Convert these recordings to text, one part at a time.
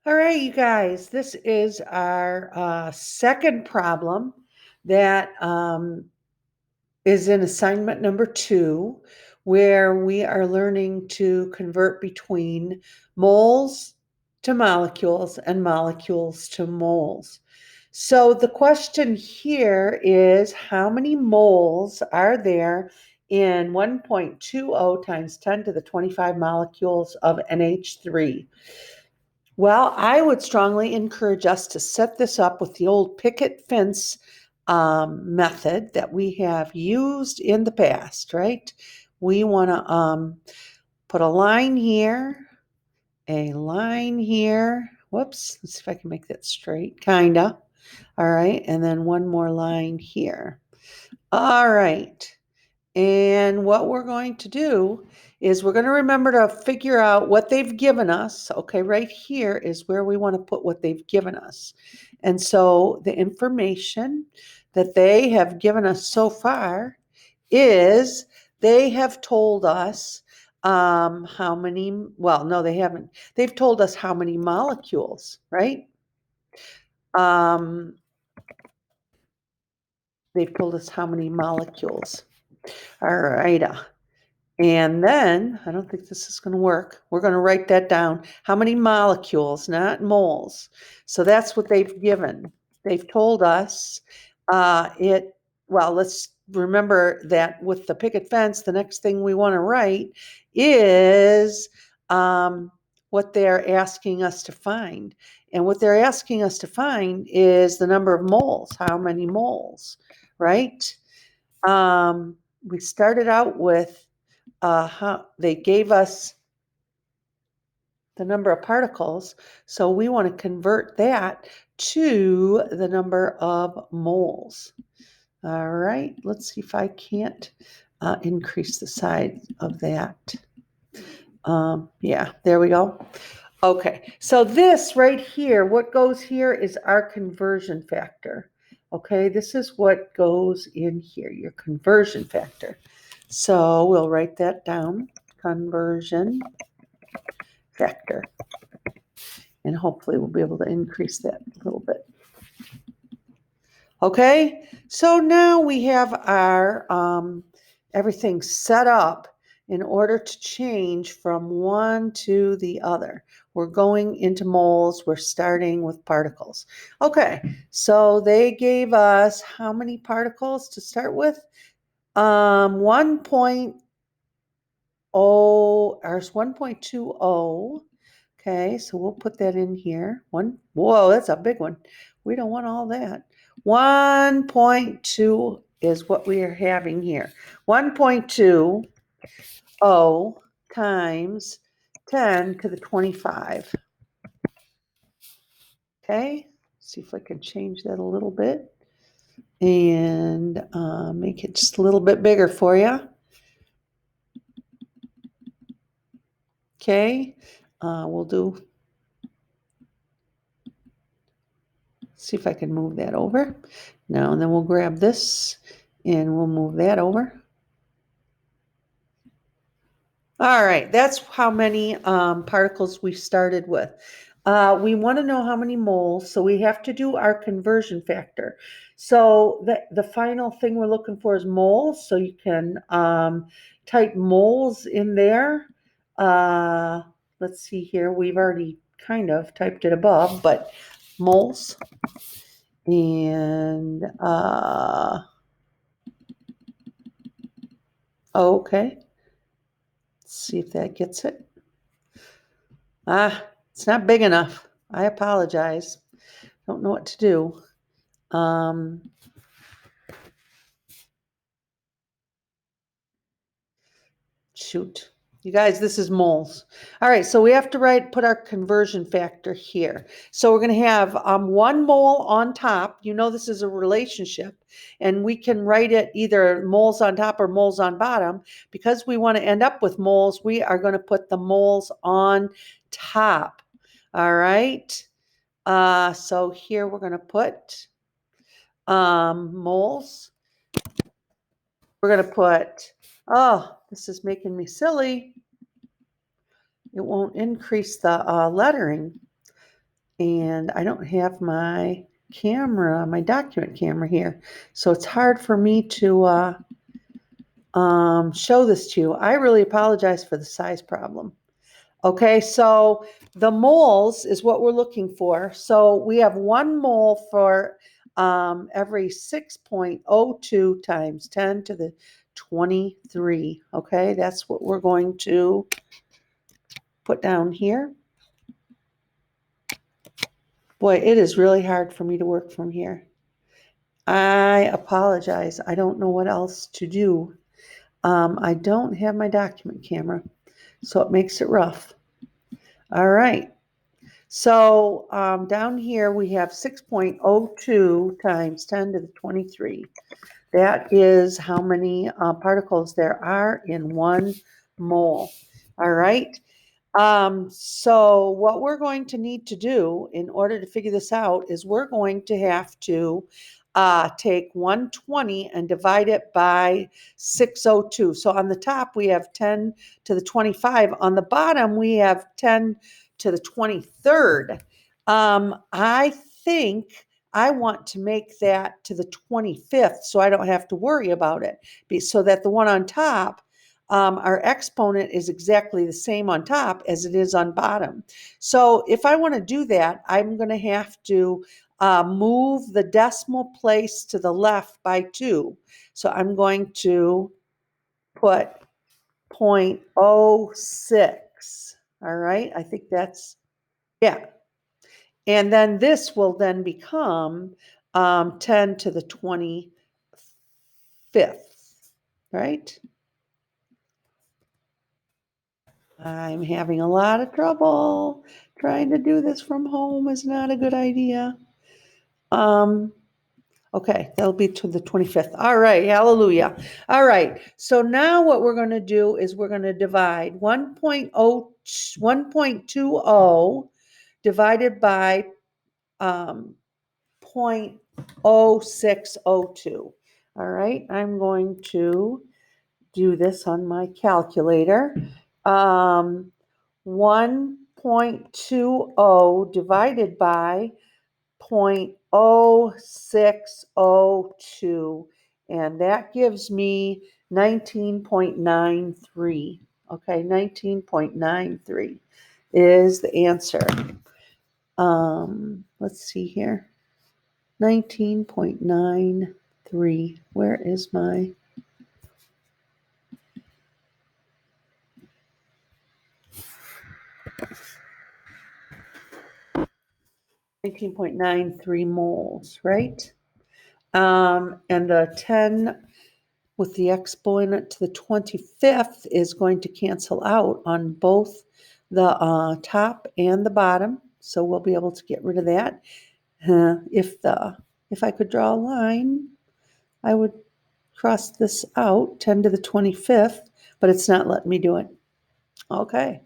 All right, you guys, this is our second problem that is in assignment number 2, where we are learning to convert between moles to molecules and molecules to moles. So the question here is, how many moles are there in 1.20 times 10 to the 25 molecules of NH3? Well, I would strongly encourage us to set this up with the old picket fence method that we have used in the past, right? We want to put a line here, a line here. Whoops, let's see if I can make that straight, kinda. All right, and then one more line here. All right. And what we're going to do is we're going to remember to figure out what they've given us. Okay, right here is where we want to put what they've given us. And so the information that they have given us so far is they have told us how many, well, no, they haven't. They've told us how many molecules, right? They've told us how many molecules. All right. And then, I don't think this is going to work. We're going to write that down. How many molecules, not moles. So that's what they've given. They've told us well, let's remember that with the picket fence, the next thing we want to write is what they're asking us to find. And what they're asking us to find is the number of moles. How many moles, right? We started out with they gave us the number of particles, so we want to convert that to the number of moles. All right, let's see if I can't increase the size of that. Yeah, there we go. Okay, so this right here, what goes here is our conversion factor. Okay, this is what goes in here, your conversion factor. So we'll write that down, conversion factor. And hopefully we'll be able to increase that a little bit. Okay, so now we have our everything set up in order to change from one to the other. We're going into moles, we're starting with particles. Okay, so they gave us how many particles to start with? 1.0, ours 1.20. Okay, so we'll put that in here. Whoa, that's a big one. We don't want all that. 1.2 is what we are having here. 1.20 times 10 to the 25. Okay, see if I can change that a little bit and make it just a little bit bigger for you. Okay, we'll do, see if I can move that over. Now, and then we'll grab this and we'll move that over. All right, that's how many particles we started with. We want to know how many moles, so we have to do our conversion factor. So the final thing we're looking for is moles, so you can type moles in there. Let's see here, we've already kind of typed it above, but moles. And okay, let's see if that gets it. It's not big enough. I apologize. Don't know what to do. Shoot. You guys, this is moles. All right, so we have to put our conversion factor here. So we're going to have 1 mole on top. You know this is a relationship, and we can write it either moles on top or moles on bottom. Because we want to end up with moles, we are going to put the moles on top. All right. So here we're going to put moles. We're going to put, oh, this is making me silly. It won't increase the lettering. And I don't have my camera, my document camera here. So it's hard for me to show this to you. I really apologize for the size problem. Okay, so the moles is what we're looking for. So we have 1 mole for every 6.02 times 10 to the 23. Okay, that's what we're going to put down here. Boy, it is really hard for me to work from here. I apologize. I don't know what else to do. I don't have my document camera, so it makes it rough. All right. So down here we have 6.02 times 10 to the 23. That is how many particles there are in 1 mole. All right. So what we're going to need to do in order to figure this out is we're going to have to take 120 and divide it by 602. So on the top we have 10 to the 25. On the bottom we have 10 to the 23rd. I think I want to make that to the 25th so I don't have to worry about it. So that the one on top, our exponent is exactly the same on top as it is on bottom. So if I want to do that, I'm going to have to move the decimal place to the left by 2. So I'm going to put 0.06. All right, I think that's, yeah. And then this will then become 10 to the 25th, right? I'm having a lot of trouble. Trying to do this from home is not a good idea. Okay, that'll be to the 25th. All right, hallelujah. All right, so now what we're going to do is we're going to divide 1.20 divided by 0.0602. All right, I'm going to do this on my calculator. 1.20 divided by 0.0602, and that gives me 19.93. Okay, 19.93 is the answer. Let's see here. 19.93. Where is my 19.93 moles, right? And the 10 with the exponent to the 25th is going to cancel out on both the top and the bottom. So we'll be able to get rid of that. If I could draw a line, I would cross this out, 10 to the 25th, but it's not letting me do it. Okay,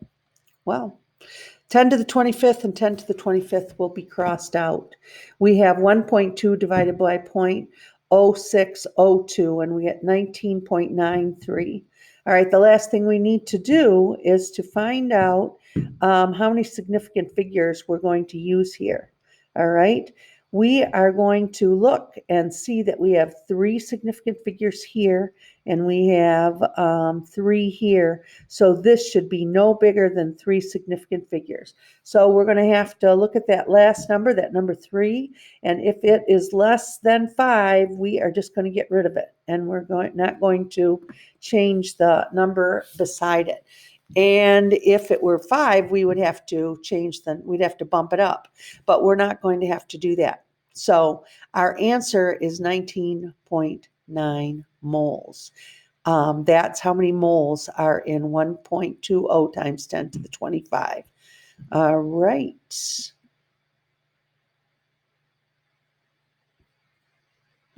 well, 10 to the 25th and 10 to the 25th will be crossed out. We have 1.2 divided by 0.0602, and we get 19.93. All right, the last thing we need to do is to find out how many significant figures we're going to use here. All right, we are going to look and see that we have 3 significant figures here, and we have 3 here. So this should be no bigger than 3 significant figures. So we're going to have to look at that last number, that number 3, and if it is less than 5, we are just going to get rid of it, and we're not going to change the number beside it. And if it were 5, we would have to we'd have to bump it up, but we're not going to have to do that. So our answer is 19.9 moles. That's how many moles are in 1.20 times 10 to the 25. All right.